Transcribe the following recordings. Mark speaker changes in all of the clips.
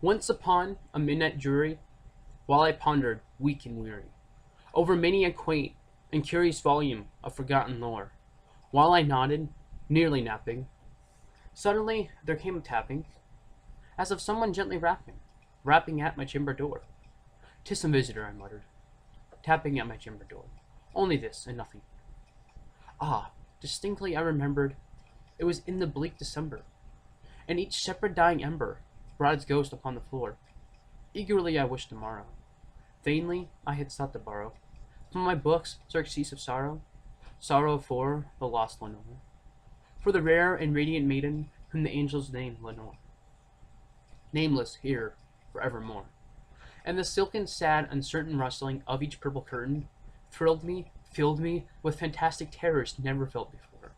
Speaker 1: Once upon a midnight dreary, while I pondered, weak and weary, over many a quaint and curious volume of forgotten lore, while I nodded, nearly napping, suddenly there came a tapping, as of someone gently rapping at my chamber door. "'Tis some visitor," I muttered, tapping at my chamber door. "Only this, and nothing." Ah, distinctly I remembered it was in the bleak December, and each separate dying ember brought its ghost upon the floor. Eagerly I wished tomorrow. Vainly I had sought to borrow from my books surcease of sorrow, sorrow for the lost Lenore, for the rare and radiant maiden whom the angels name Lenore, nameless here for evermore. And the silken, sad, uncertain rustling of each purple curtain thrilled me, filled me with fantastic terrors never felt before.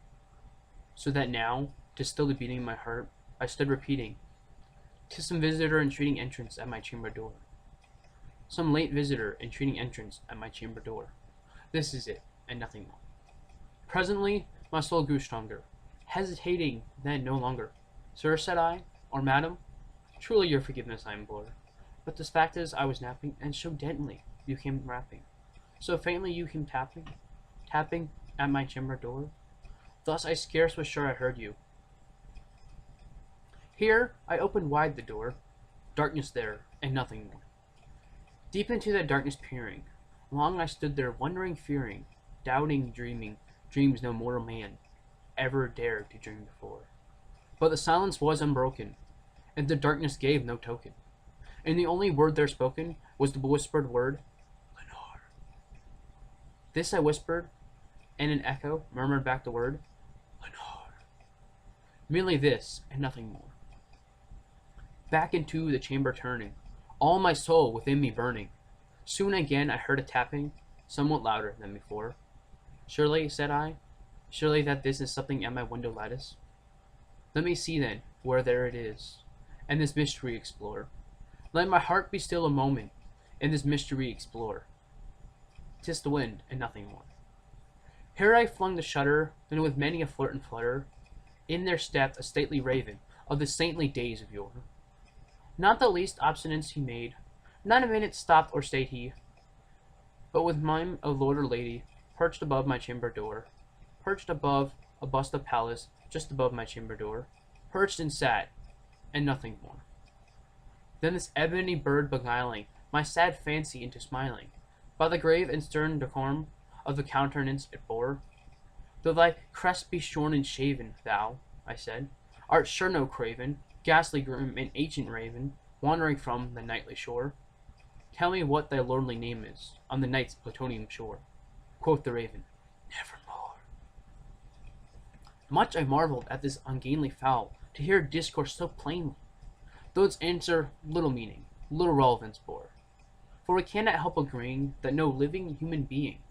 Speaker 1: So that now, to still the beating of my heart, I stood repeating, "'Tis some visitor entreating entrance at my chamber door. Some late visitor entreating entrance at my chamber door. This is it, and nothing more." Presently my soul grew stronger, hesitating then no longer. "Sir," said I, "or madam, truly your forgiveness I implore. But this fact is I was napping, and so gently you came rapping, so faintly you came tapping at my chamber door. Thus I scarce was sure I heard you." Here I opened wide the door. Darkness there, and nothing more. Deep into that darkness peering, long I stood there wondering, fearing, doubting, dreaming dreams no mortal man ever dared to dream before. But the silence was unbroken, and the darkness gave no token, and the only word there spoken was the whispered word, "Lenore." This I whispered, and an echo murmured back the word, "Lenore." Merely this, and nothing more. Back into the chamber turning, all my soul within me burning, soon again I heard a tapping, somewhat louder than before. "Surely," said I, "surely that this is something at my window lattice. Let me see then where there it is, and this mystery explore. Let my heart be still a moment, and this mystery explore. 'Tis the wind, and nothing more." Here I flung the shutter, and with many a flirt and flutter, in there stepped a stately raven of the saintly days of yore. Not the least obstinance he made, not a minute stopped or stayed he, but with mime of lord or lady, perched above my chamber door, perched above a bust of Pallas, just above my chamber door, perched and sat, and nothing more. Then this ebony bird beguiling my sad fancy into smiling, by the grave and stern decorum of the countenance it bore. "Though thy crest be shorn and shaven, thou," I said, "art sure no craven, ghastly grim and ancient raven, wandering from the nightly shore. Tell me what thy lordly name is, on the night's plutonian shore." Quoth the raven, "Nevermore." Much I marveled at this ungainly fowl, to hear it discourse so plainly, though its answer little meaning, little relevance bore. For we cannot help agreeing that no living human being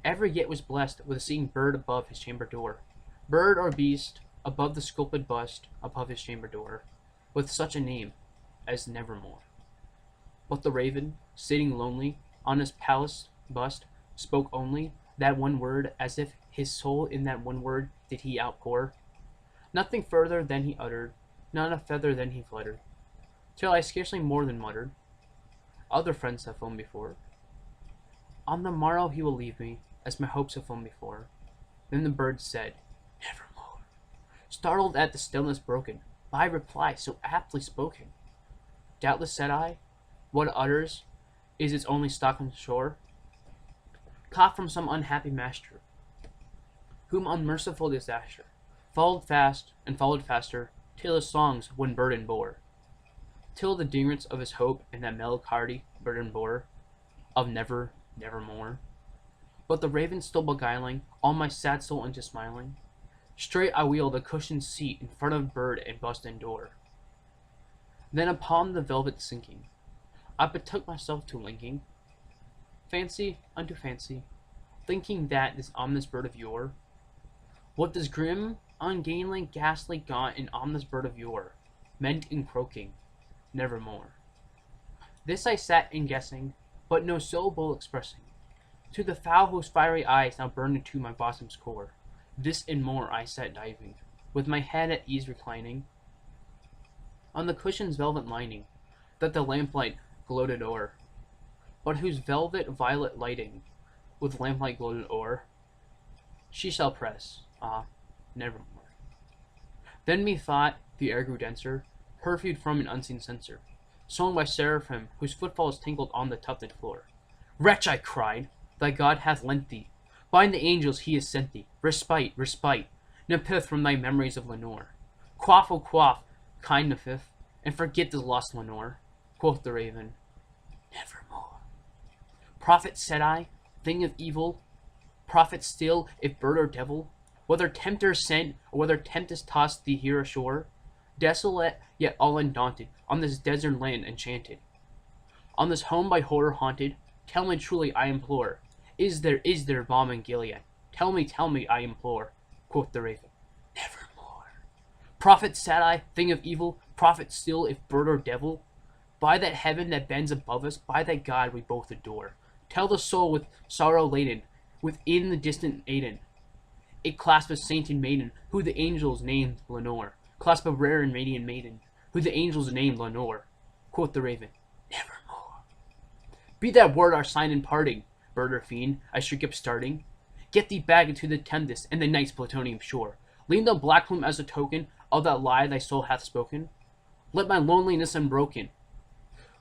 Speaker 1: ever yet was blessed with seeing bird above his chamber door, bird or beast above the sculpted bust above his chamber door, with such a name as Nevermore. But the raven, sitting lonely on his palace bust, spoke only that one word, as if his soul in that one word did he outpour. Nothing further than he uttered, not a feather than he fluttered, till I scarcely more than muttered, "Other friends have flown before. On the morrow he will leave me, as my hopes have flown before." Then the bird said, "Nevermore," startled at the stillness broken by a reply so aptly spoken. "Doubtless," said I, "what it utters is its only stock on shore, caught from some unhappy master, whom unmerciful disaster followed fast and followed faster, till his songs one burden bore, till the dingrance of his hope and that melancholy burden bore, of never, nevermore." But the raven still beguiling all my sad soul into smiling, straight I wheeled a cushioned seat in front of bird and bust and door. Then upon the velvet sinking, I betook myself to linking fancy unto fancy, thinking that this ominous bird of yore, what this grim, ungainly, ghastly, gaunt, and ominous bird of yore meant in croaking, "Nevermore." This I sat in guessing, but no syllable expressing, to the fowl whose fiery eyes now burned into my bosom's core. This and more I sat diving, with my head at ease reclining, on the cushion's velvet lining, that the lamplight gloated o'er, but whose velvet violet lighting with lamplight gloated o'er, she shall press, nevermore. Then methought the air grew denser, perfumed from an unseen censer, swung by seraphim whose footfalls tinkled on the tufted floor. Wretch, I cried, thy God hath lent thee, bind the angels he has sent thee, respite, respite, Nepith from thy memories of Lenore. Quaff, oh quaff, kind Nepith, and forget this lost Lenore. Quoth the raven, nevermore. Prophet, said I, thing of evil, prophet still, if bird or devil, whether tempter sent, or whether tempest tossed thee here ashore, desolate, yet all undaunted, on this desert land enchanted, on this home by horror haunted, tell me truly, I implore, is there balm in Gilead? Tell me, I implore. Quoth the raven, nevermore. Prophet, said I, thing of evil, prophet still, if bird or devil, by that heaven that bends above us, by that God we both adore, tell the soul with sorrow laden, within the distant Aden, it clasp a sainted maiden, who the angels named Lenore, clasp a rare and radiant maiden, who the angels named Lenore. Quoth the raven, nevermore. Be that word our sign in parting, bird or fiend, I shriek up starting. Get thee back into the tempest and the night's plutonium shore. Lean the black plume as a token of that lie thy soul hath spoken. Let my loneliness unbroken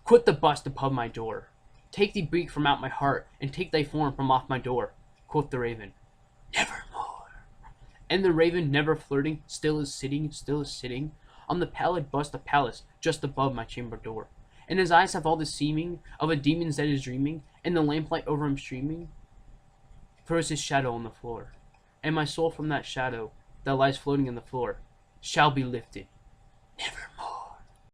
Speaker 1: quit the bust upon my door. Take thee beak from out my heart, and take thy form from off my door. Quoth the raven, nevermore. And the raven, never flirting, still is sitting on the pallid bust of Pallas just above my chamber door. And his eyes have all the seeming of a demon's that is dreaming, and the lamplight over him streaming throws his shadow on the floor. And my soul from that shadow that lies floating in the floor shall be lifted, never